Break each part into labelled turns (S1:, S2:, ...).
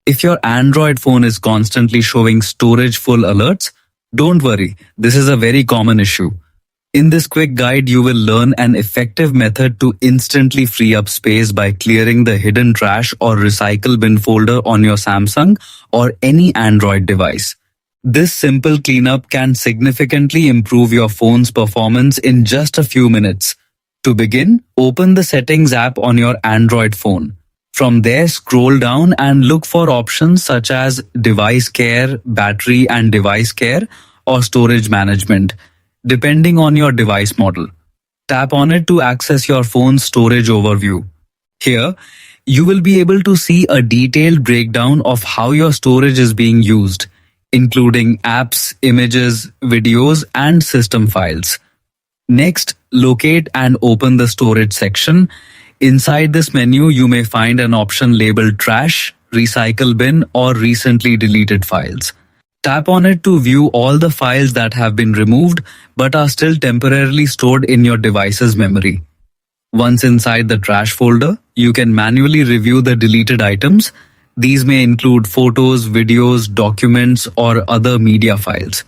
S1: If your Android phone is constantly showing storage full alerts, don't worry, this is a very common issue. In this quick guide, you will learn an effective method to instantly free up space by clearing the hidden trash or recycle bin folder on your Samsung or any Android device. This simple cleanup can significantly improve your phone's performance in just a few minutes. To begin, open the Settings app on your Android phone. From there, scroll down and look for options such as Device Care, Battery and Device Care, or Storage Management, depending on your device model. Tap on it to access your phone's storage overview. Here, you will be able to see a detailed breakdown of how your storage is being used, including apps, images, videos, and system files. Next, locate and open the storage section. Inside this menu, you may find an option labeled Trash, Recycle Bin, or Recently Deleted Files. Tap on it to view all the files that have been removed but are still temporarily stored in your device's memory. Once inside the trash folder, you can manually review the deleted items. These may include photos, videos, documents, or other media files.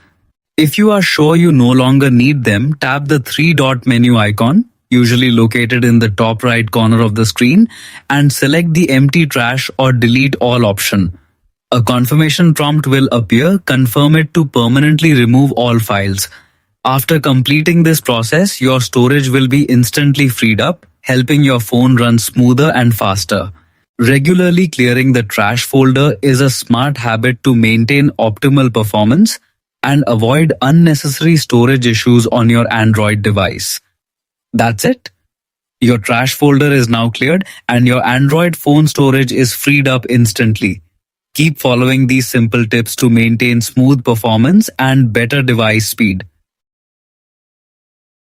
S1: If you are sure you no longer need them, tap the three-dot menu icon, usually located in the top right corner of the screen, and select the Empty Trash or Delete All option. A confirmation prompt will appear. Confirm it to permanently remove all files. After completing this process, your storage will be instantly freed up, helping your phone run smoother and faster. Regularly clearing the trash folder is a smart habit to maintain optimal performance and avoid unnecessary storage issues on your Android device. That's it. Your trash folder is now cleared and your Android phone storage is freed up instantly. Keep following these simple tips to maintain smooth performance and better device speed.